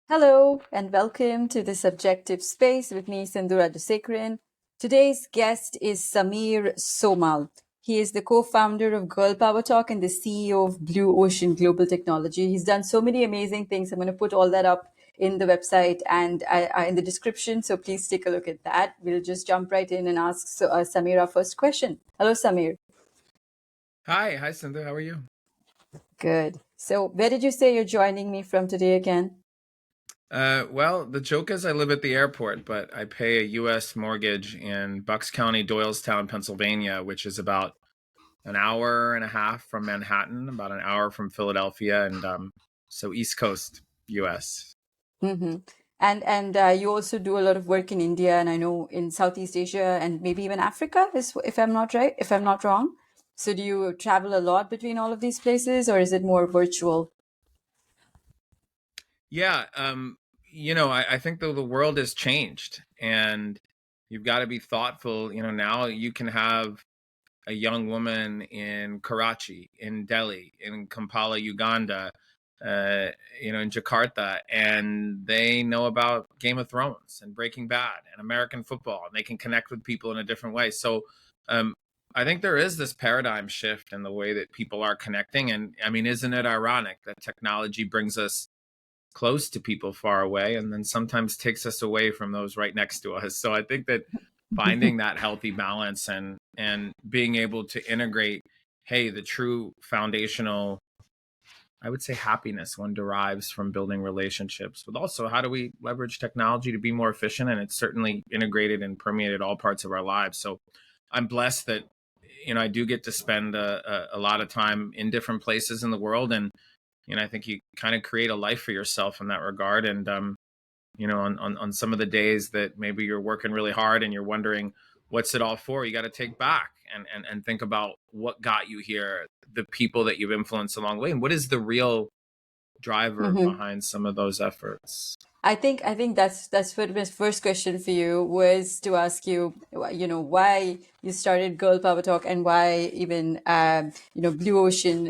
Hello, and welcome to the Subjective Space with me, Sindhu Rajasekaran. Today's guest is Sameer Somal. He is the co-founder of Girl Power Talk and the CEO of Blue Ocean Global Technology. He's done so many amazing things. I'm going to put all that up in the website and in the description, so please take a look at that. We'll just jump right in and ask Sameer our first question. Hello, Sameer. Hi, Sindhu. How are you? Good. So where did you say you're joining me from today again? Well, the joke is I live at the airport, but I pay a U.S. mortgage in Bucks County, Doylestown, Pennsylvania, which is about an hour and a half from Manhattan, about an hour from Philadelphia, and so East Coast, U.S. Mm-hmm. And you also do a lot of work in India, and I know in Southeast Asia and maybe even Africa, if I'm not right, if I'm not wrong. So do you travel a lot between all of these places, or is it more virtual? Yeah, I think the world has changed, and you've got to be thoughtful. Now you can have a young woman in Karachi, in Delhi, in Kampala, Uganda, uh, in Jakarta, and they know about Game of Thrones and Breaking Bad and American football, and they can connect with people in a different way. So um, I think there is this paradigm shift in the way that people are connecting. And I mean, isn't it ironic that technology brings us close to people far away and then sometimes takes us away from those right next to us? So I think that finding that healthy balance and being able to integrate, hey, the true foundational, I would say, happiness one derives from building relationships, but also how do we leverage technology to be more efficient? And it's certainly integrated and permeated all parts of our lives. So I'm blessed that I do get to spend a lot of time in different places in the world, and I think you kind of create a life for yourself in that regard. And on some of the days that maybe you're working really hard and you're wondering what's it all for, you got to take back and think about what got you here, the people that you've influenced along the way, and what is the real driver behind some of those efforts. I think that's what my first question for you was to ask you, why you started Girl Power Talk and why even Blue Ocean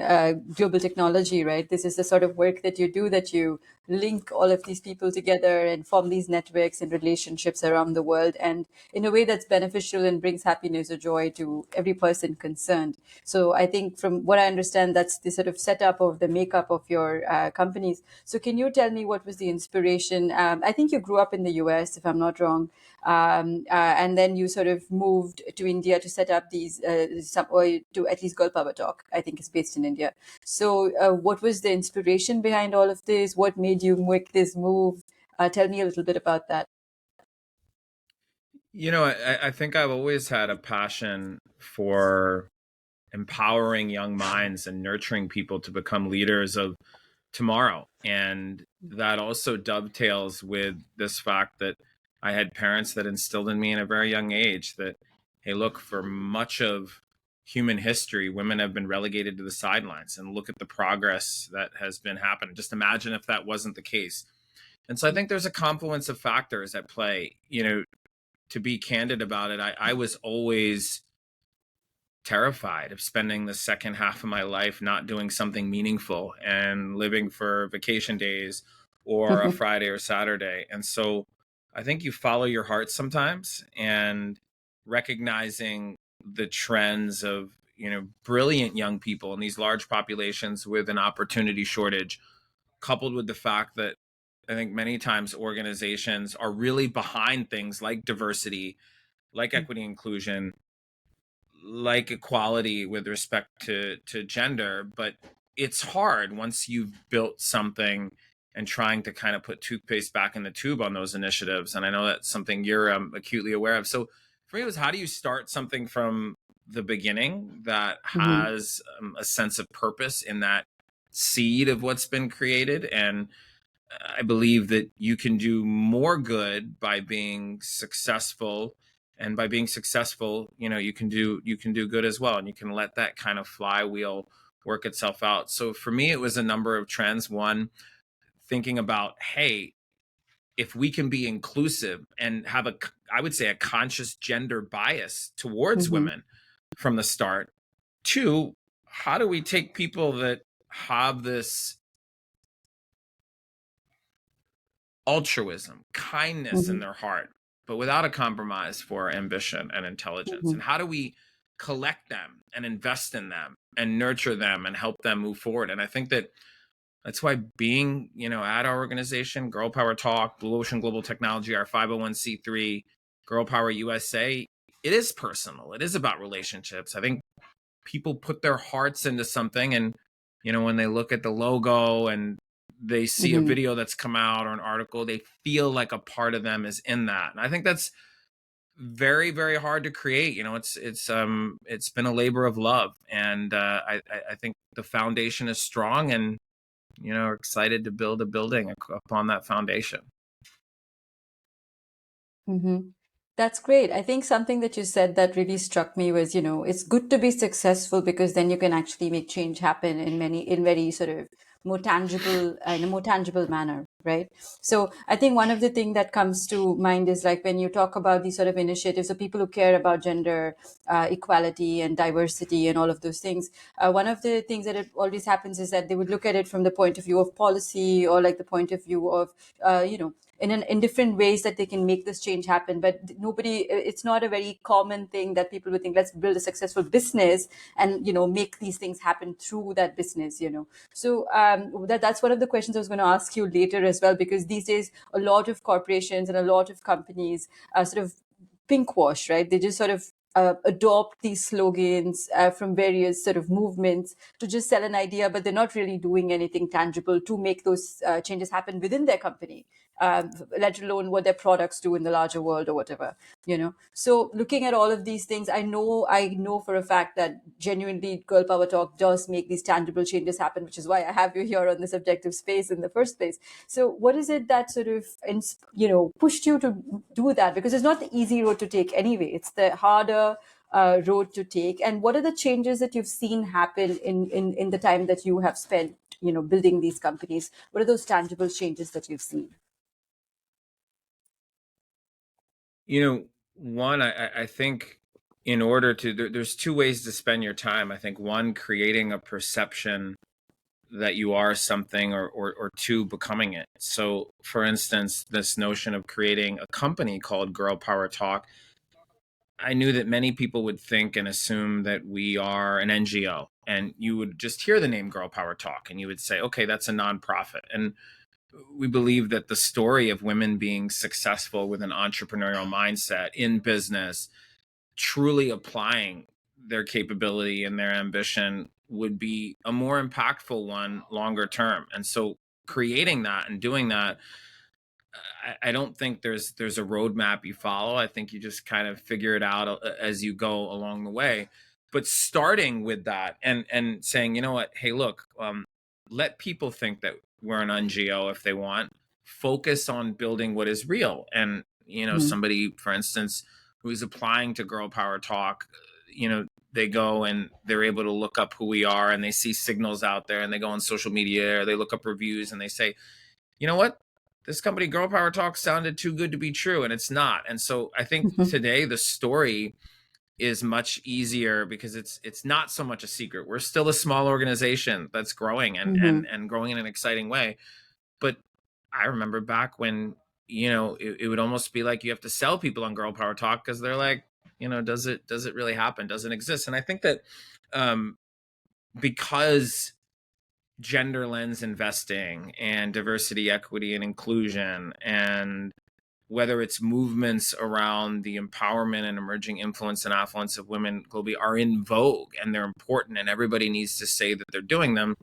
Global Technology, right? This is the sort of work that you do, that you link all of these people together and form these networks and relationships around the world, and in a way that's beneficial and brings happiness or joy to every person concerned. So I think from what I understand, that's the sort of setup of the makeup of your companies. So can you tell me what was the inspiration? I think you grew up in the US, if I'm not wrong, and then you sort of moved to India to set up these, or to at least Girl Power Talk, I think is based in India. So what was the inspiration behind all of this? What made you make this move? Tell me a little bit about that. I think I've always had a passion for empowering young minds and nurturing people to become leaders of tomorrow. And that also dovetails with this fact that I had parents that instilled in me in a very young age that, hey, look, for much of human history, women have been relegated to the sidelines, and look at the progress that has been happening. Just imagine if that wasn't the case. And so I think there's a confluence of factors at play. To be candid about it, I was always terrified of spending the second half of my life not doing something meaningful and living for vacation days or a Friday or Saturday. And so I think you follow your heart sometimes, and recognizing the trends of, brilliant young people in these large populations with an opportunity shortage, coupled with the fact that I think many times organizations are really behind things like diversity, like equity inclusion, like equality with respect to gender, but it's hard once you've built something and trying to kind of put toothpaste back in the tube on those initiatives. And I know that's something you're acutely aware of. So for me, it was, how do you start something from the beginning that Mhm. has a sense of purpose in that seed of what's been created? And I believe that you can do more good by being successful, and by being successful, you can do good as well, and you can let that kind of flywheel work itself out. So for me, it was a number of trends. One, thinking about, hey, if we can be inclusive and have I would say, a conscious gender bias towards Mm-hmm. women from the start. Two, how do we take people that have this altruism, kindness in Mm-hmm. their heart, but without a compromise for ambition and intelligence? Mm-hmm. And how do we collect them and invest in them and nurture them and help them move forward? And I think that's why being, at our organization, Girl Power Talk, Blue Ocean Global Technology, our 501c3, Girl Power USA, it is personal. It is about relationships. I think people put their hearts into something, and when they look at the logo and they see a Mm-hmm. video that's come out or an article, they feel like a part of them is in that. And I think that's very, very hard to create. It's been a labor of love, and I think the foundation is strong, and excited to build a building upon that foundation. Mm-hmm. That's great. I think something that you said that really struck me was, it's good to be successful because then you can actually make change happen in very sort of in a more tangible manner, right? So I think one of the things that comes to mind is like when you talk about these sort of initiatives of people who care about gender equality and diversity and all of those things. One of the things that it always happens is that they would look at it from the point of view of policy or like the point of view of, in different ways that they can make this change happen. But it's not a very common thing that people would think, let's build a successful business and make these things happen through that business. So that's one of the questions I was going to ask you later as well, because these days a lot of corporations and a lot of companies sort of pinkwash, right? They just sort of adopt these slogans from various sort of movements to just sell an idea, but they're not really doing anything tangible to make those changes happen within their company, let alone what their products do in the larger world or whatever. So looking at all of these things, I know for a fact that genuinely Girl Power Talk does make these tangible changes happen, which is why I have you here on this objective space in the first place. So what is it that sort of pushed you to do that? Because it's not the easy road to take anyway, it's the harder road to take. And what are the changes that you've seen happen in the time that you have spent building these companies? What are those tangible changes that you've seen? One, I think in order to, there's two ways to spend your time. I think one, creating a perception that you are something, or two, becoming it. So for instance, this notion of creating a company called Girl Power Talk, I knew that many people would think and assume that we are an NGO, and you would just hear the name Girl Power Talk and you would say, okay, that's a nonprofit. And we believe that the story of women being successful with an entrepreneurial mindset in business, truly applying their capability and their ambition, would be a more impactful one longer term. And so creating that and doing that, I don't think there's a roadmap you follow. I think you just kind of figure it out as you go along the way. But starting with that and saying, you know what, hey, look, let people think that we're an NGO if they want. Focus on building what is real. And Mm-hmm. somebody, for instance, who's applying to Girl Power Talk, they go and they're able to look up who we are, and they see signals out there, and they go on social media, or they look up reviews, and they say, you know what? This company, Girl Power Talk, sounded too good to be true, and it's not. And so I think today the story is much easier because it's not so much a secret. We're still a small organization that's growing and Mm-hmm. and growing in an exciting way. But I remember back when it would almost be like you have to sell people on Girl Power Talk because they're like, does it really happen? Doesn't exist. And I think that because gender lens investing and diversity, equity, and inclusion, and whether it's movements around the empowerment and emerging influence and affluence of women globally, are in vogue and they're important, and everybody needs to say that they're doing them.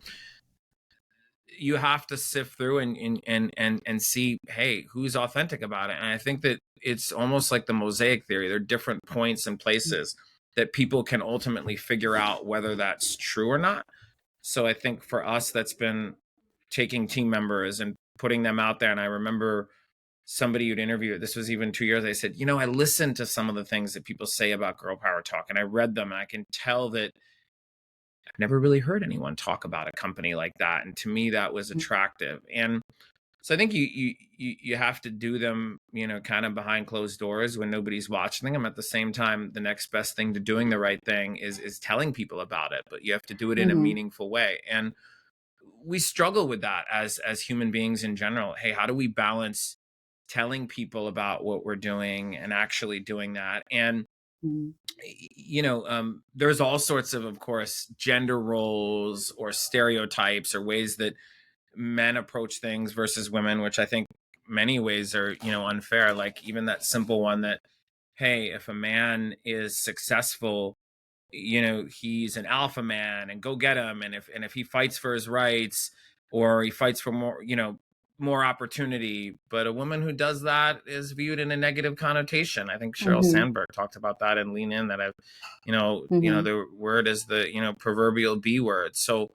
You have to sift through and see, hey, who's authentic about it. And I think that it's almost like the mosaic theory. There are different points and places that people can ultimately figure out whether that's true or not. So I think for us, that's been taking team members and putting them out there. And I remember somebody who'd interviewed, this was even 2 years, they said, I listened to some of the things that people say about Girl Power Talk, and I read them, and I can tell that I've never really heard anyone talk about a company like that. And to me, that was attractive. And so I think you have to do them, kind of behind closed doors when nobody's watching them. At the same time, the next best thing to doing the right thing is telling people about it, but you have to do it in a Mm-hmm. meaningful way. And we struggle with that as human beings in general. Hey, how do we balance telling people about what we're doing and actually doing that? And there's all sorts of course, gender roles or stereotypes or ways that men approach things versus women, which I think many ways are, unfair. Like even that simple one that, hey, if a man is successful, he's an alpha man and go get him. And if he fights for his rights or he fights for more, more opportunity, but a woman who does that is viewed in a negative connotation. I think Sheryl Mm-hmm. Sandberg talked about that in Lean In, that I've, Mm-hmm. the word is the, proverbial B word. So,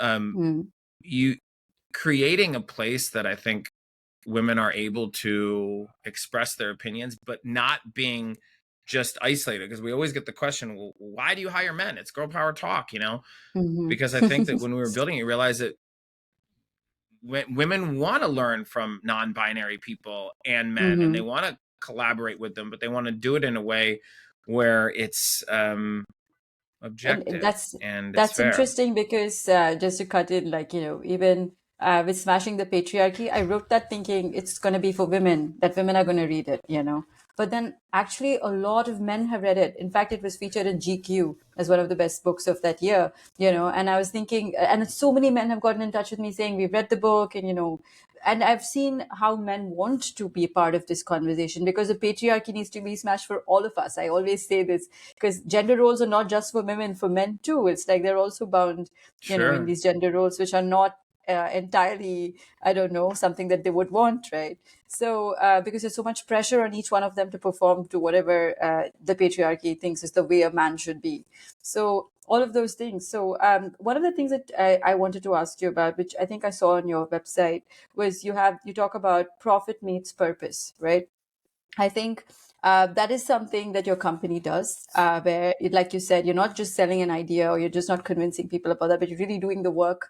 Mm-hmm. you creating a place that I think women are able to express their opinions, but not being just isolated. Because we always get the question, well, why do you hire men? It's girl power talk, because I think that when we were building it, you realize that women want to learn from non-binary people and men, and they Mm-hmm. want to collaborate with them, but they want to do it in a way where it's And objective that's and it's that's fair. interesting because just to cut in, like, even with Smashing the Patriarchy, I wrote that thinking it's going to be for women, that women are going to read it. But then actually a lot of men have read it. In fact, it was featured in GQ as one of the best books of that year. And I was thinking, and so many men have gotten in touch with me saying we've read the book, and I've seen how men want to be part of this conversation because the patriarchy needs to be smashed for all of us. I always say this because gender roles are not just for women, for men too. It's like they're also bound, in Sure. these gender roles, which are not entirely, I don't know, something that they would want, right? So, because there's so much pressure on each one of them to perform to whatever the patriarchy thinks is the way a man should be. So, all of those things. So, one of the things that I wanted to ask you about, which I think I saw on your website, was you talk about profit meets purpose, right? I think that is something that your company does, where, like you said, you're not just selling an idea or you're just not convincing people about that, but you're really doing the work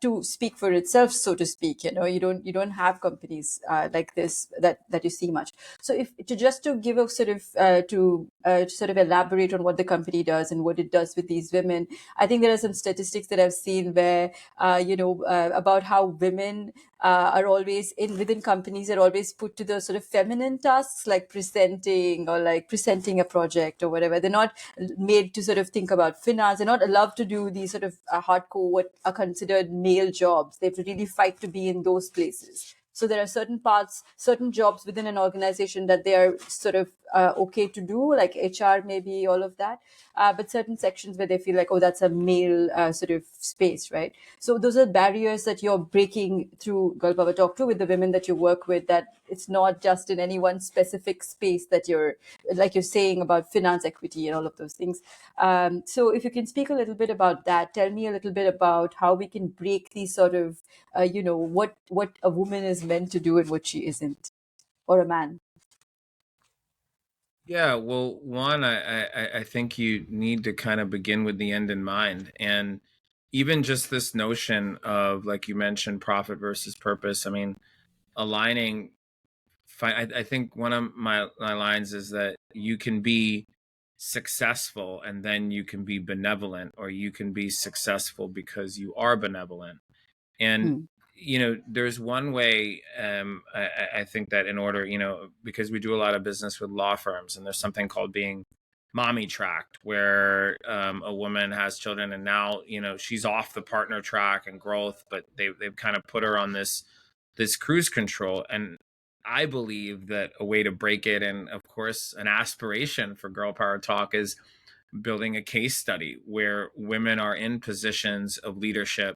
to speak for itself, so to speak. You don't have companies like this that you see much. So, if to give a sort of to sort of elaborate on what the company does and what it does with these women, I think there are some statistics that I've seen where about how women are always within companies are always put to the sort of feminine tasks like presenting or like presenting a project or whatever. They're not made to sort of think about finance. They're not allowed to do these sort of hardcore what are considered male jobs. They have to really fight to be in those places. So there are certain parts, certain jobs within an organization that they are sort of okay to do, like HR, maybe all of that. But certain sections where they feel like, oh, that's a male sort of space, right? So those are barriers that you're breaking through Girl Power Talk to with the women that you work with, that it's not just in any one specific space that you're, like you're saying about finance equity and all of those things. So if you can speak a little bit about that, tell me a little bit about how we can break these sort of, what a woman is meant to do and what she isn't, or a man. Yeah, well, one, I think you need to kind of begin with the end in mind. And even just this notion of, like you mentioned, profit versus purpose. I mean, aligning, I think one of my lines is that you can be successful and then you can be benevolent, or you can be successful because you are benevolent. And Hmm. there's one way, I think that in order, because we do a lot of business with law firms, and there's something called being mommy tracked, where a woman has children and now she's off the partner track and growth, but they've kind of put her on this cruise control. And I believe that a way to break it, and of course an aspiration for Girl Power Talk, is building a case study where women are in positions of leadership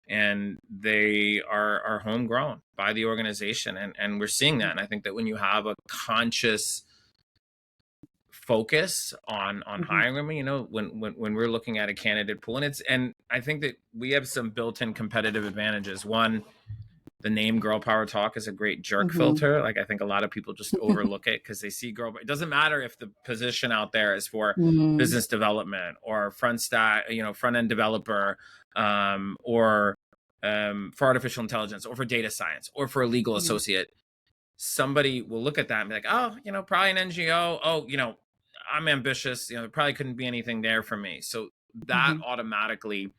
and they are homegrown by the organization, and we're seeing that. And I think that when you have a conscious focus on Mhm. hiring women, when we're looking at a candidate pool, and I think that we have some built-in competitive advantages. One, the name Girl Power Talk is a great jerk Mm-hmm. filter. Like I think a lot of people just overlook it because they see girl. It doesn't matter if the position out there is for Mm-hmm. business development or front end developer, or for artificial intelligence, or for data science, or for a legal associate. Somebody will look at that and be like, oh, probably an NGO. Oh, I'm ambitious. There probably couldn't be anything there for me. So that Mm-hmm. automatically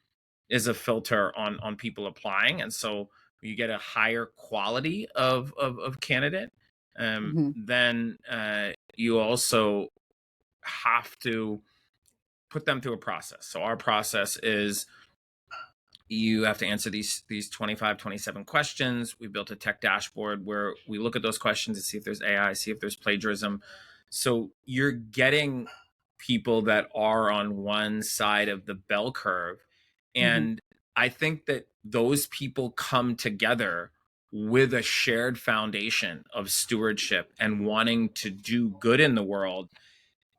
is a filter on people applying, and so you get a higher quality of candidate. Mm-hmm. Then you also have to put them through a process. So our process is you have to answer these 25, 27 questions. We built a tech dashboard where we look at those questions and see if there's AI, see if there's plagiarism. So you're getting people that are on one side of the bell curve. Mm-hmm. And I think that those people come together with a shared foundation of stewardship and wanting to do good in the world.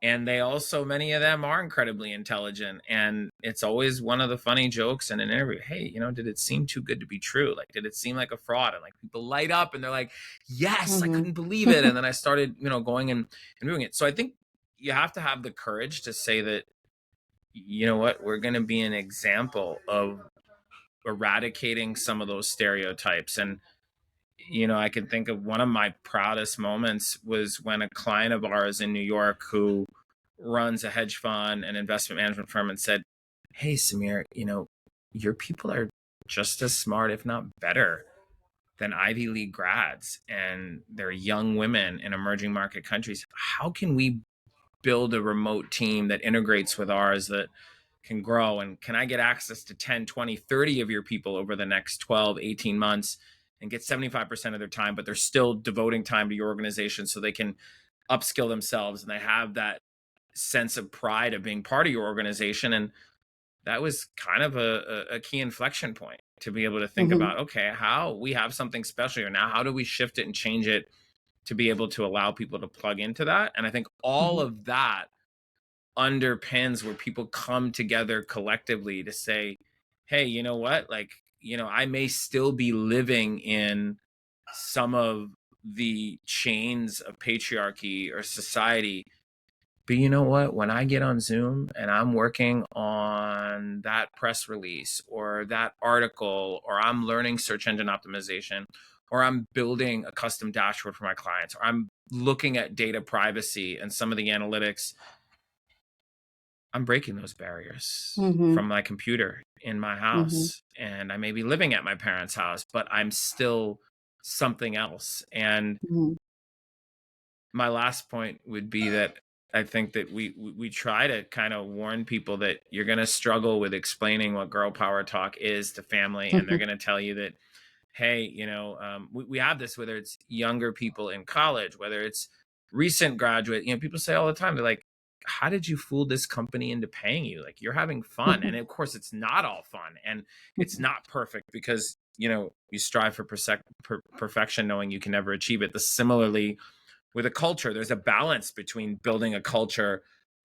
And they also, many of them are incredibly intelligent, and it's always one of the funny jokes in an interview. Hey, did it seem too good to be true? Like, did it seem like a fraud? And like people light up and they're like, yes, I couldn't believe it. And then I started going and doing it. So I think you have to have the courage to say that, you know what, we're going to be an example of eradicating some of those stereotypes. And I can think of one of my proudest moments was when a client of ours in New York who runs a hedge fund and investment management firm and said, hey, Sameer, your people are just as smart, if not better, than Ivy League grads, and they're young women in emerging market countries. How can we build a remote team that integrates with ours that can grow? And can I get access to 10, 20, 30 of your people over the next 12, 18 months and get 75% of their time, but they're still devoting time to your organization so they can upskill themselves and they have that sense of pride of being part of your organization? And that was kind of a key inflection point to be able to think Mm-hmm. about, okay, how we have something special here now. How do we shift it and change it to be able to allow people to plug into that? And I think all Mm-hmm. of that underpins where people come together collectively to say, hey, you know what? Like, I may still be living in some of the chains of patriarchy or society, but you know what? When I get on Zoom and I'm working on that press release or that article, or I'm learning search engine optimization, or I'm building a custom dashboard for my clients, or I'm looking at data privacy and some of the analytics, I'm breaking those barriers Mm-hmm. from my computer in my Mm-hmm. house. And I may be living at my parents' house, but I'm still something else. And Mm-hmm. my last point would be that I think that we try to kind of warn people that you're going to struggle with explaining what girl power talk is to family. And they're going to tell you that, hey, we have this, whether it's younger people in college, whether it's recent graduate, people say all the time, they're like, how did you fool this company into paying you? Like, you're having fun. And of course it's not all fun, and it's not perfect, because you strive for perfection knowing you can never achieve it. Similarly with a culture, there's a balance between building a culture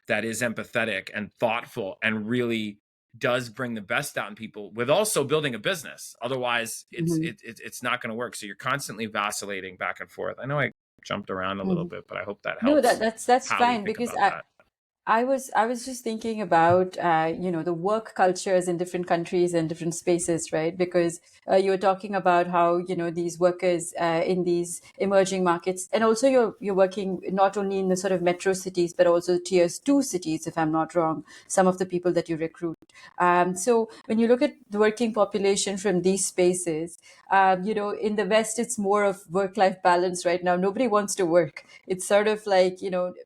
that is empathetic and thoughtful and really does bring the best out in people, with also building a business. Otherwise, Mm-hmm. it's not going to work. So you're constantly vacillating back and forth. I know I jumped around a little Mm-hmm. bit, but I hope that No, helps that's how we fine, think because about that. I was just thinking about the work cultures in different countries and different spaces, right? Because you were talking about how these workers in these emerging markets, and also you're working not only in the sort of metro cities but also tier 2 cities, if I'm not wrong. Some of the people that you recruit. So when you look at the working population from these spaces, in the West, it's more of work-life balance right now. Nobody wants to work. It's sort of like,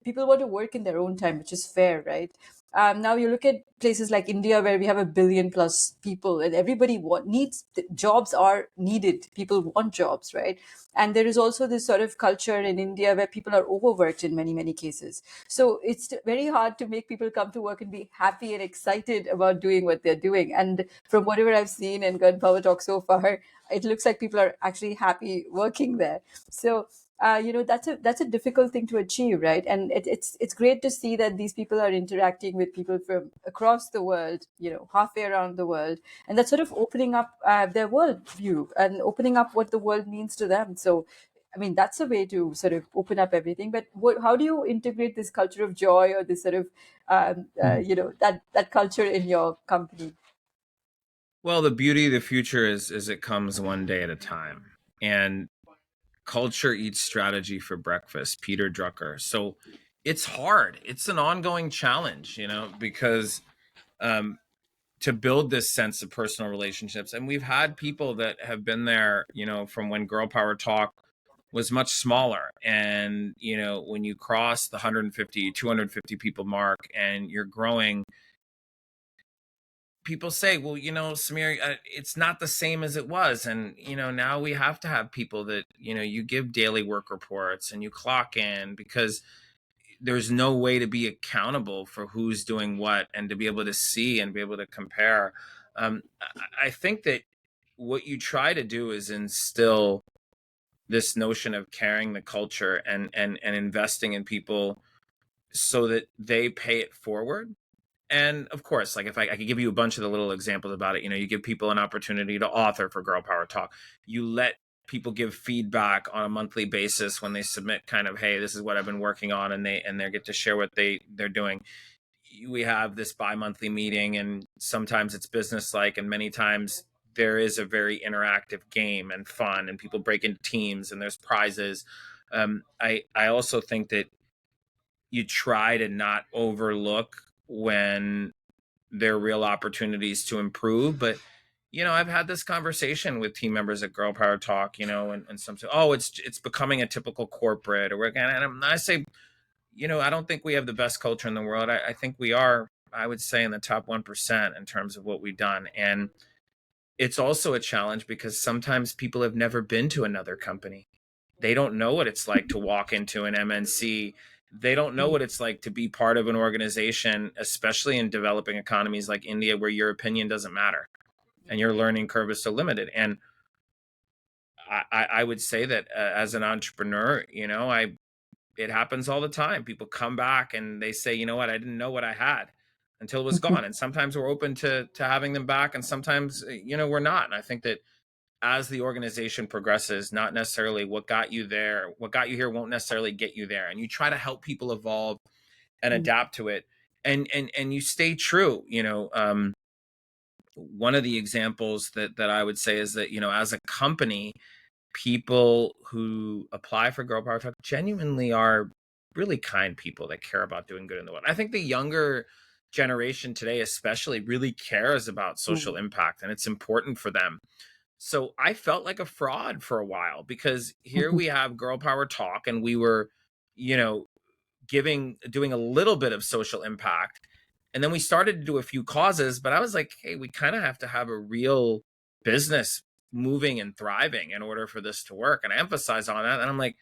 people want to work in their own time, which is fair, right? Now you look at places like India, where we have 1 billion plus people, and everybody needs jobs are needed. People want jobs, right? And there is also this sort of culture in India where people are overworked in many, many cases. So it's very hard to make people come to work and be happy and excited about doing what they're doing. And from whatever I've seen in Gun Power Talk so far, it looks like people are actually happy working there. So that's a difficult thing to achieve, right? And it's great to see that these people are interacting with people from across the world, halfway around the world, and that's sort of opening up their world view and opening up what the world means to them. So I mean, that's a way to sort of open up everything. But how do you integrate this culture of joy, or this sort of, that culture in your company? Well, the beauty of the future is it comes one day at a time. And culture eats strategy for breakfast, Peter Drucker. So it's hard. It's an ongoing challenge, because um, to build this sense of personal relationships. And we've had people that have been there, from when Girl Power Talk was much smaller. And, when you cross the 150, 250 people mark and you're growing, people say, well, Sameer, it's not the same as it was. And, now we have to have people that, you give daily work reports and you clock in, because there's no way to be accountable for who's doing what and to be able to see and be able to compare. I think that what you try to do is instill this notion of carrying the culture and investing in people so that they pay it forward. And of course, like if I could give you a bunch of the little examples about it, you give people an opportunity to author for Girl Power Talk. You let people give feedback on a monthly basis when they submit kind of, hey, this is what I've been working on, and they get to share what they're doing. We have this bi-monthly meeting, and sometimes it's business-like, and many times there is a very interactive game and fun, and people break into teams, and there's prizes. I also think that you try to not overlook when there are real opportunities to improve. But I've had this conversation with team members at Girl Power Talk, and some say, oh, it's becoming a typical corporate, or we're gonna, and I say, I don't think we have the best culture in the world. I think we are, I would say, in the top 1% in terms of what we've done. And it's also a challenge because sometimes people have never been to another company. They don't know what it's like to walk into an MNC. They don't know what it's like to be part of an organization, especially in developing economies like India, where your opinion doesn't matter and your learning curve is so limited. And I would say that as an entrepreneur, it happens all the time. People come back and they say, you know what, I didn't know what I had until it was gone. And sometimes we're open to having them back, and sometimes, we're not. And I think that as the organization progresses, not necessarily what got you there, what got you here won't necessarily get you there. And you try to help people evolve and adapt to it. And you stay true. One of the examples that I would say is that, as a company, people who apply for Girl Power Talk genuinely are really kind people that care about doing good in the world. I think the younger generation today especially really cares about social impact, and it's important for them. So I felt like a fraud for a while, because here we have Girl Power Talk, and we were, you know, doing a little bit of social impact. And then we started to do a few causes, but I was like, hey, we kind of have to have a real business moving and thriving in order for this to work. And I emphasize on that. And I'm like,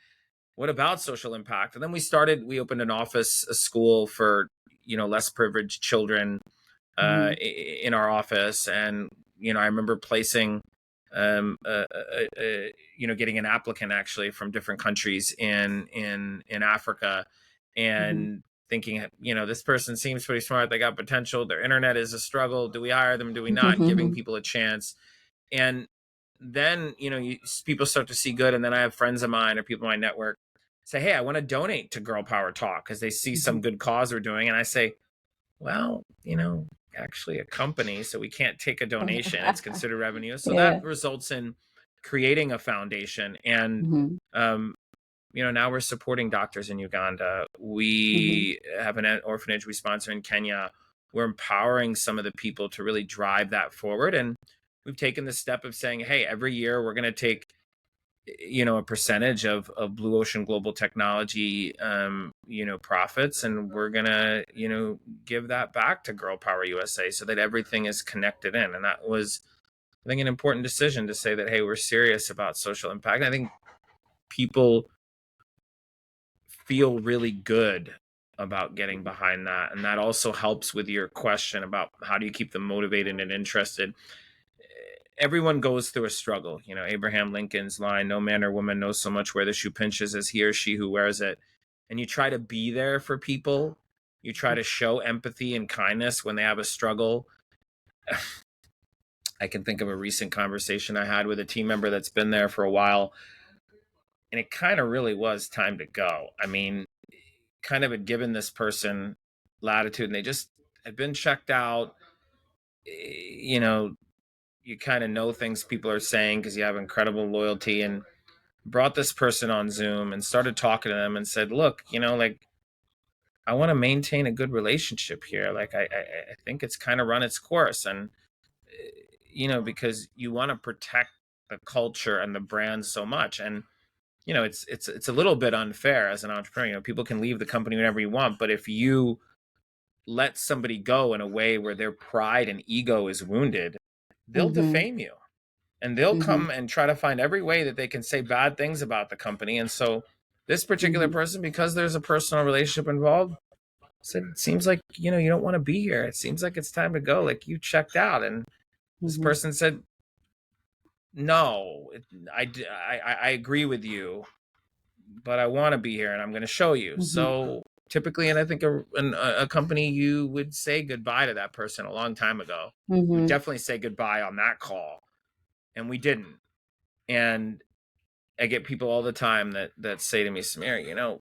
what about social impact? And then we opened an office, a school for, less privileged children in our office. And, I remember placing, getting an applicant actually from different countries in Africa, and thinking, this person seems pretty smart. They got potential. Their internet is a struggle. Do we hire them? Do we not? Giving people a chance. And then, people start to see good. And then I have friends of mine or people in my network say, hey, I want to donate to Girl Power Talk, because they see some good cause we're doing. And I say, well, actually a company, so we can't take a donation. It's considered revenue. So Yeah. that results in creating a foundation. And, now we're supporting doctors in Uganda. We have an orphanage we sponsor in Kenya. We're empowering some of the people to really drive that forward. And we've taken the step of saying, hey, every year we're going to take, a percentage of Blue Ocean Global Technology, profits, and we're gonna, give that back to Girl Power USA, so that everything is connected in. And that was, I think, an important decision to say that, hey, we're serious about social impact. And I think people feel really good about getting behind that, and that also helps with your question about how do you keep them motivated and interested. everyone goes through a struggle. You know, Abraham Lincoln's line, no man or woman knows so much where the shoe pinches as he or she who wears it. And you try to be there for people. You try to show empathy and kindness when they have a struggle. I can think of a recent conversation I had with a team member that's been there for a while. And it kind of really was time to go. I mean, kind of had given this person latitude and they just had been checked out. You know, you kind of know things people are saying because you have incredible loyalty, and brought this person on Zoom and started talking to them and said, look, you know, like, I want to maintain a good relationship here. Like, I think it's kind of run its course. And, you know, because you want to protect the culture and the brand so much. And, you know, it's a little bit unfair as an entrepreneur. You know, people can leave the company whenever you want, but if you let somebody go in a way where their pride and ego is wounded, they'll Mm-hmm. defame you. And they'll Mm-hmm. come and try to find every way that they can say bad things about the company. And so this particular Mm-hmm. person, because there's a personal relationship involved, said, it seems like, you know, you don't want to be here. It seems like it's time to go. Like, you checked out. And this Mm-hmm. person said, no, I agree with you, but I want to be here and I'm going to show you. Mm-hmm. So typically, and I think a company, you would say goodbye to that person a long time ago. You would Mm-hmm. definitely say goodbye on that call. And we didn't. And I get people all the time that say to me, Sameer, you know,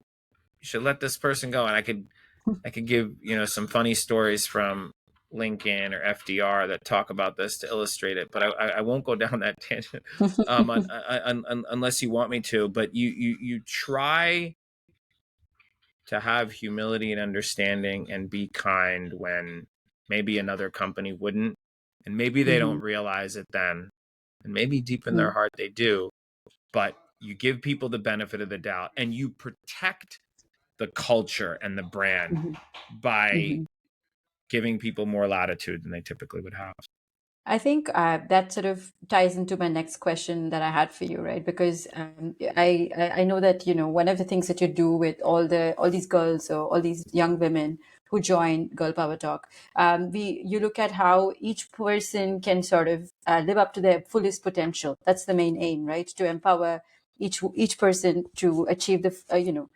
you should let this person go. And I could give, you know, some funny stories from Lincoln or FDR that talk about this to illustrate it. But I won't go down that tangent unless you want me to. But you try to have humility and understanding and be kind when maybe another company wouldn't. And maybe they Mm-hmm. don't realize it then. And maybe deep in Mm-hmm. their heart they do. But you give people the benefit of the doubt and you protect the culture and the brand by Mm-hmm. giving people more latitude than they typically would have. I think that sort of ties into my next question that I had for you, right? Because I know that one of the things that you do with all these girls or all these young women who join Girl Power Talk, we you look at how each person can sort of live up to their fullest potential. That's the main aim, right? To empower each person to achieve the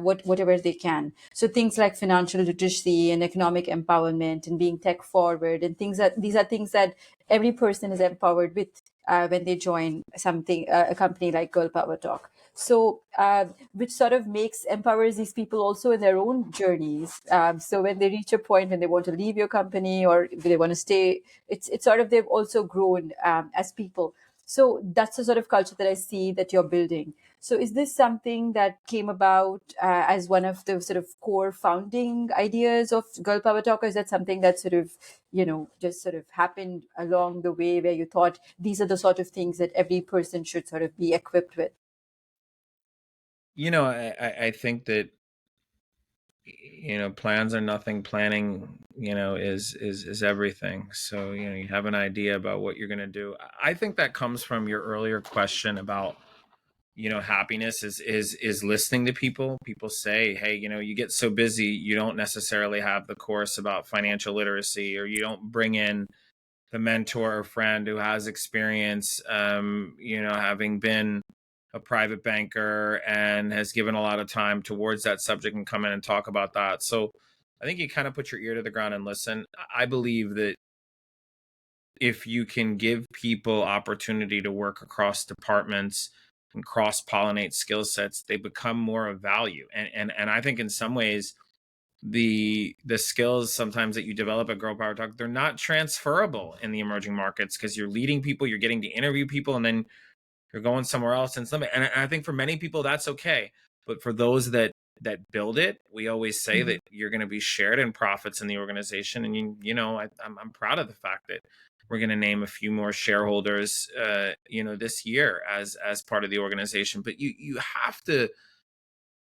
whatever they can. So things like financial literacy and economic empowerment and being tech forward and these are things that every person is empowered with when they join a company like Girl Power Talk. So which sort of empowers these people also in their own journeys. So when they reach a point when they want to leave your company or they want to stay, it's sort of they've also grown as people. So that's the sort of culture that I see that you're building. So is this something that came about as one of the sort of core founding ideas of Girl Power Talk, or is that something that sort of, just sort of happened along the way where you thought these are the sort of things that every person should sort of be equipped with? You know, I think that, you know, plans are nothing. Planning, you know, is everything. So, you know, you have an idea about what you're going to do. I think that comes from your earlier question about, you know, happiness is listening to people. People say, hey, you know, you get so busy, you don't necessarily have the course about financial literacy, or you don't bring in the mentor or friend who has experience, you know, having been a private banker and has given a lot of time towards that subject and come in and talk about that. So I think you kind of put your ear to the ground and listen. I believe that if you can give people opportunity to work across departments and cross pollinate skill sets, they become more of value. And I think in some ways, the skills sometimes that you develop at Girl Power Talk, they're not transferable in the emerging markets because you're leading people, you're getting to interview people, and then you're going somewhere else. And I think for many people that's okay, but for those that build it, we always say Mhm. that you're going to be shared in profits in the organization. And you know, I'm proud of the fact that we're going to name a few more shareholders, you know, this year as part of the organization. But you have to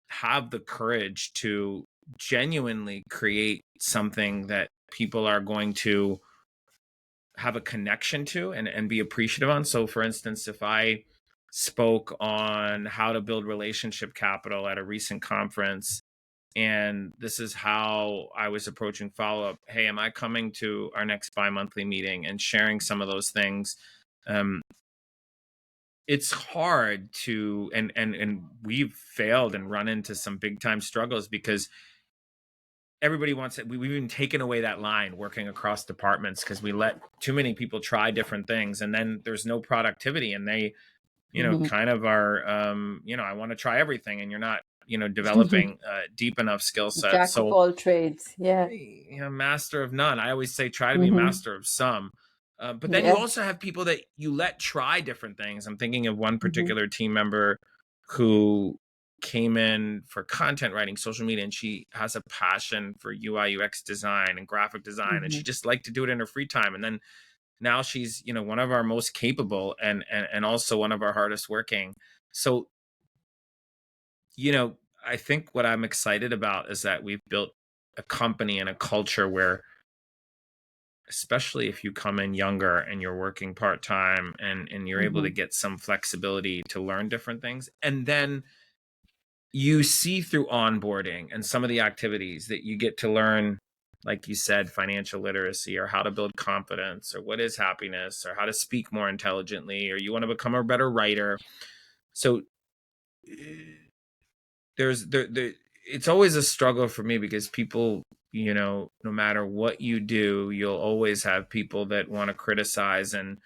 have the courage to genuinely create something that people are going to have a connection to and be appreciative on. So for instance, if I spoke on how to build relationship capital at a recent conference And this is how I was approaching follow-up. Hey, am I coming to our next bi-monthly meeting and sharing some of those things? It's hard to, and we've failed and run into some big time struggles because everybody wants it. We've even taken away that line working across departments because we let too many people try different things, and then there's no productivity, and they, Mm-hmm. kind of are, I want to try everything, and you're not, developing deep enough skill sets. Jack of So, all trades. Yeah. master of none. I always say try to be Mm-hmm. master of some. But then you Yeah. also have people that you let try different things. I'm thinking of one Mm-hmm. particular team member who came in for content writing, social media, and she has a passion for UI UX design and graphic design, and Mm-hmm. she just liked to do it in her free time. And then now she's, one of our most capable and also one of our hardest working. So, I think what I'm excited about is that we've built a company and a culture where, especially if you come in younger and you're working part-time and you're able Mm-hmm. to get some flexibility to learn different things, and then you see through onboarding and some of the activities that you get to learn, like you said, financial literacy, or how to build confidence, or what is happiness, or how to speak more intelligently, or you want to become a better writer. So there it's always a struggle for me because people, no matter what you do, you'll always have people that want to criticize. And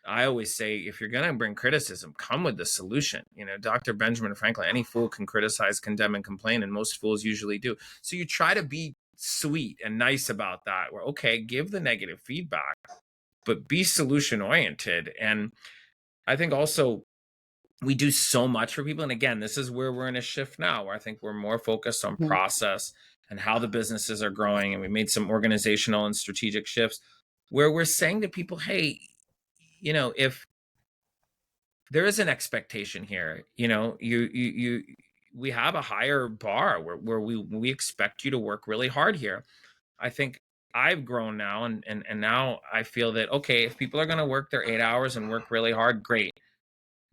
I always say, if you're going to bring criticism, come with the solution. Dr. Benjamin Franklin, any fool can criticize, condemn, and complain, and most fools usually do. So you try to be sweet and nice about that, where, okay, give the negative feedback, but be solution oriented. And I think also we do so much for people. And again, this is where we're in a shift now, where I think we're more focused on Mm-hmm. process and how the businesses are growing. And we made some organizational and strategic shifts where we're saying to people, hey, if there is an expectation here, we have a higher bar where we expect you to work really hard here. I think I've grown now, and now I feel that, okay, if people are going to work their 8 hours and work really hard, great.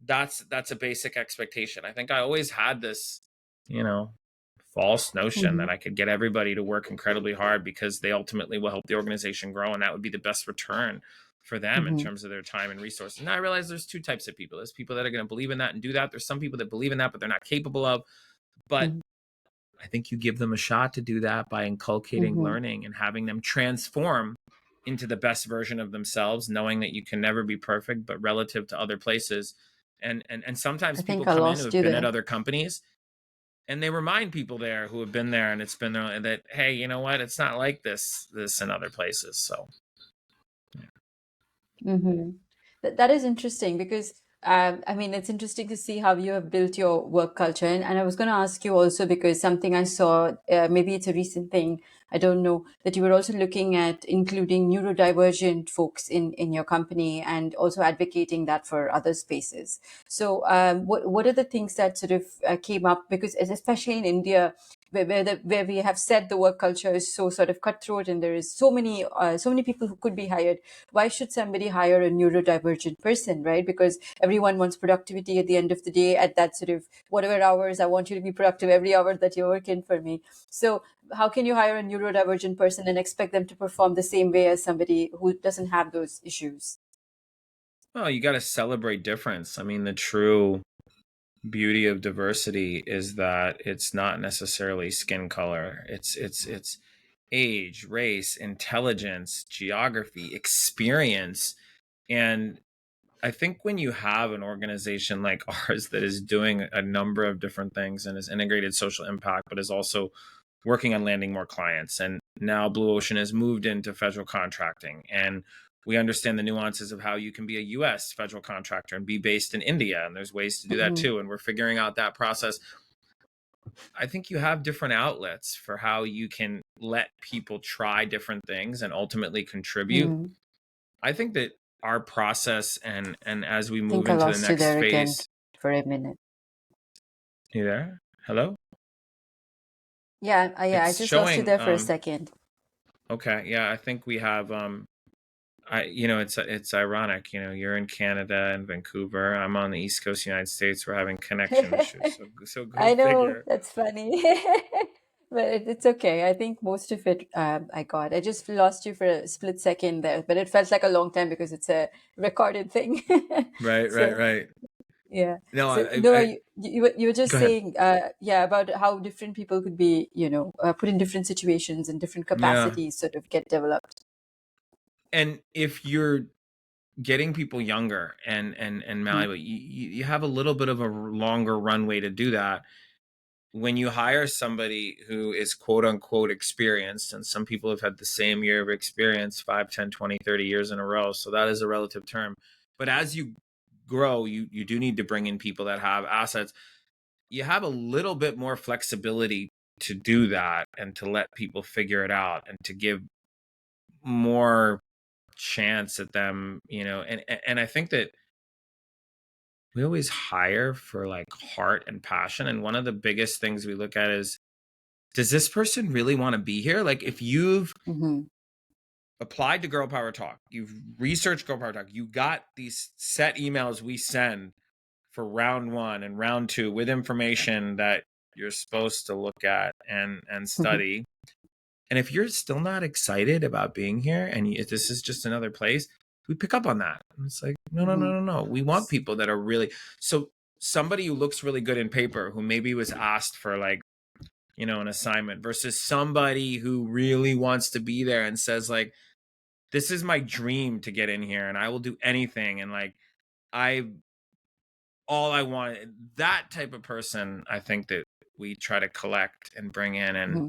That's a basic expectation. I think I always had this, you know, false notion Mm-hmm. that I could get everybody to work incredibly hard because they ultimately will help the organization grow, and that would be the best return for them in Mm-hmm. terms of their time and resources. And I realize there's two types of people. There's people that are going to believe in that and do that. There's some people that believe in that, but they're not capable of. But I think you give them a shot to do that by inculcating Mm-hmm. learning and having them transform into the best version of themselves, knowing that you can never be perfect, but relative to other places. And I sometimes people think I come in who lost have you been at there. other companies, and they remind people there who have been there and it's been there that, hey, you know what, it's not like this in other places. So yeah. Mm-hmm. That is interesting because I mean, it's interesting to see how you have built your work culture. And I was going to ask you also because something I saw, maybe it's a recent thing, I don't know, that you were also looking at including neurodivergent folks in your company and also advocating that for other spaces. So, what are the things that sort of came up? Because especially in India, where we have said the work culture is so sort of cutthroat and there is so many people who could be hired, why should somebody hire a neurodivergent person, right? Because everyone wants productivity at the end of the day at that sort of whatever hours. I want you to be productive every hour that you're working for me. So how can you hire a neurodivergent person and expect them to perform the same way as somebody who doesn't have those issues? Well, you got to celebrate difference. I mean, the true beauty of diversity is that it's not necessarily skin color. It's age, race, intelligence, geography, experience. And I think when you have an organization like ours that is doing a number of different things and has integrated social impact, but is also working on landing more clients, and now Blue Ocean has moved into federal contracting, and we understand the nuances of how you can be a US federal contractor and be based in India, and there's ways to do that Mm-hmm. too, and we're figuring out that process. I think you have different outlets for how you can let people try different things and ultimately contribute. Mm-hmm. I think that our process, and as we I move think I into the lost you next there again phase. for a minute. You there? Hello? Yeah, yeah, I It's just lost you showing there for a second. okay, yeah, I think we have it's ironic, you're in Canada and Vancouver. I'm on the East Coast United States. We're having connection issues. So go I know, figure. that's funny. But it's okay. I think most of it I got. I just lost you for a split second there, but it felt like a long time because it's a recorded thing. Right, right, So right. yeah. No, So no, you were go just ahead. saying yeah, about how different people could be, put in different situations and different Yeah. capacities sort of get developed. And if you're getting people younger and Mm-hmm. malleable, you have a little bit of a longer runway to do that. When you hire somebody who is quote unquote experienced, and some people have had the same year of experience 5, 10, 20, 30 years in a row, so that is a relative term. But as you grow, you do need to bring in people that have assets. You have a little bit more flexibility to do that and to let people figure it out and to give more chance at them, and I think that we always hire for like heart and passion, and one of the biggest things we look at is, does this person really want to be here? Like, if you've Mm-hmm. applied to Girl Power Talk, you've researched Girl Power Talk, you got these set emails we send for round 1 and round 2 with information that you're supposed to look at and study. And if you're still not excited about being here and this is just another place, we pick up on that. And it's like, no, no, Mm-hmm. no, no, no. We want people that are really, so somebody who looks really good in paper, who maybe was asked for like, an assignment, versus somebody who really wants to be there and says like, this is my dream to get in here and I will do anything. And like, I, all I want, that type of person, I think that we try to collect and bring in and, Mm-hmm.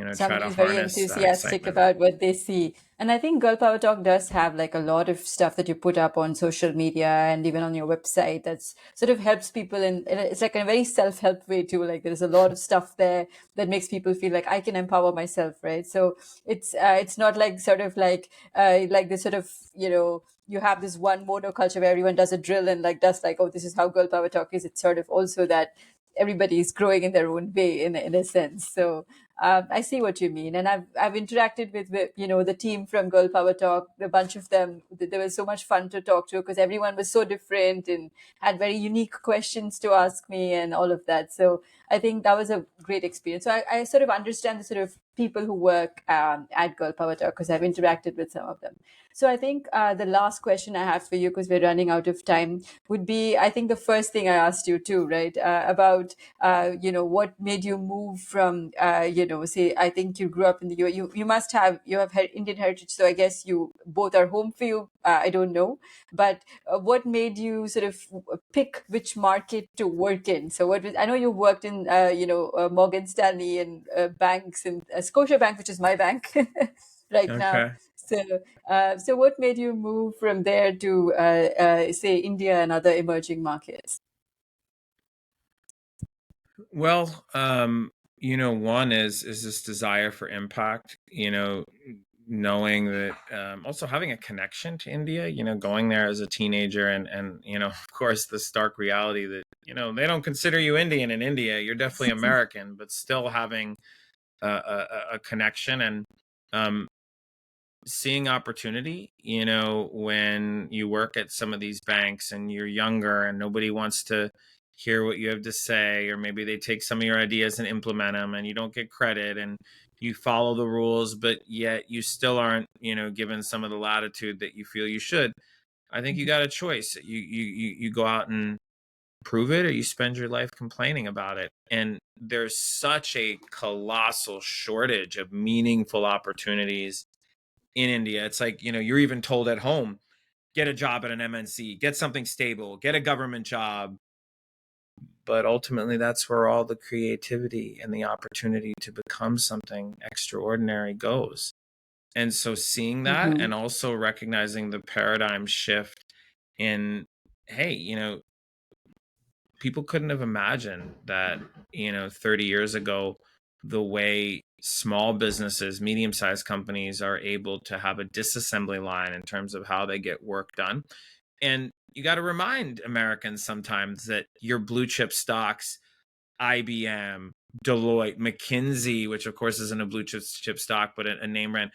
try Somebody to who's very harness that enthusiastic excitement. about what they see. And I think Girl Power Talk does have like a lot of stuff that you put up on social media and even on your website that's sort of helps people. And it's like a very self-help way too. Like there's a lot of stuff there that makes people feel like I can empower myself, right? So it's not like sort of like this sort of, you have this one monoculture where everyone does a drill and like does like, oh, this is how Girl Power Talk is. It's sort of also that everybody is growing in their own way in a sense. So I see what you mean, and I've interacted with the team from Girl Power Talk. A bunch of them, they were so much fun to talk to because everyone was so different and had very unique questions to ask me and all of that. So I think that was a great experience. So I sort of understand the sort of people who work at Girl Power Talk because I've interacted with some of them. So I think the last question I have for you, because we're running out of time, would be I think the first thing I asked you too, right? About what made you move from say I think you grew up in the U. You must have Indian heritage, so I guess you both are home for you. I don't know, but what made you sort of pick which market to work in? So I know you worked in Morgan Stanley and banks and Scotia Bank, which is my bank right now. Okay. So what made you move from there to say India and other emerging markets? Well, one is this desire for impact, knowing that, also having a connection to India, going there as a teenager and, of course, the stark reality that, they don't consider you Indian in India. You're definitely American, but still having a connection and, um, seeing opportunity, when you work at some of these banks and you're younger and nobody wants to hear what you have to say, or maybe they take some of your ideas and implement them and you don't get credit and you follow the rules, but yet you still aren't, given some of the latitude that you feel you should. I think you got a choice. You go out and prove it, or you spend your life complaining about it. And there's such a colossal shortage of meaningful opportunities in India. It's like, you're even told at home, get a job at an MNC, get something stable, get a government job. But ultimately, that's where all the creativity and the opportunity to become something extraordinary goes. And so seeing that Mm-hmm. and also recognizing the paradigm shift in, hey, people couldn't have imagined that, 30 years ago, the way small businesses, medium-sized companies are able to have a disassembly line in terms of how they get work done. And you got to remind Americans sometimes that your blue chip stocks, IBM, Deloitte, McKinsey, which of course isn't a blue chip stock, but a name brand,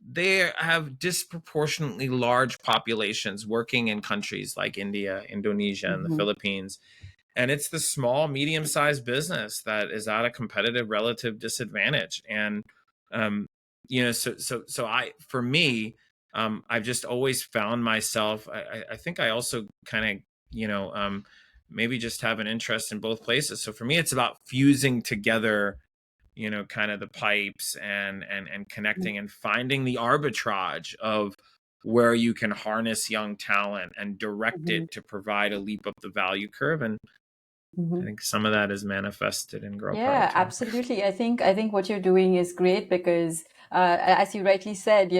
they have disproportionately large populations working in countries like India, Indonesia, and the Mm-hmm. Philippines. and it's the small, medium-sized business that is at a competitive relative disadvantage. And um, so I, for me, I've just always found myself. I think I also kind of, maybe just have an interest in both places. So for me, it's about fusing together, kind of the pipes and connecting and finding the arbitrage of where you can harness young talent and direct Mhm. it to provide a leap up the value curve. And I Mhm. think some of that is manifested in Girl Power Yeah, too. absolutely. I think what you're doing is great because, as you rightly said,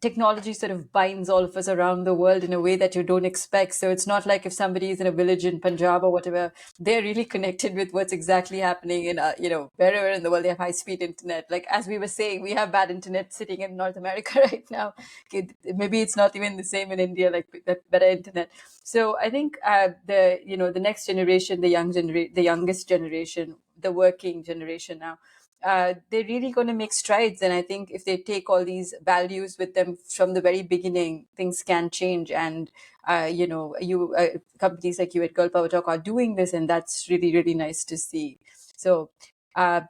technology sort of binds all of us around the world in a way that you don't expect. So it's not like if somebody is in a village in Punjab or whatever, they're really connected with what's exactly happening in, wherever in the world they have high speed internet. Like as we were saying, we have bad internet sitting in North America right now. Maybe it's not even the same in India, like that better internet. So I think the next generation, the youngest generation, the working generation now, they're really going to make strides. And I think if they take all these values with them from the very beginning, things can change. And companies like you at Girl Power Talk are doing this, and that's really really nice to see. So.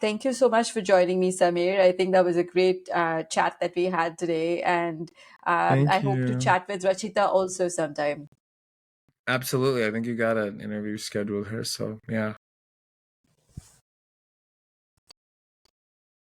Thank you so much for joining me, Sameer. I think that was a great chat that we had today, and I Thank hope to you. chat with Rachita also sometime. Absolutely. I think you got an interview scheduled here. So, yeah.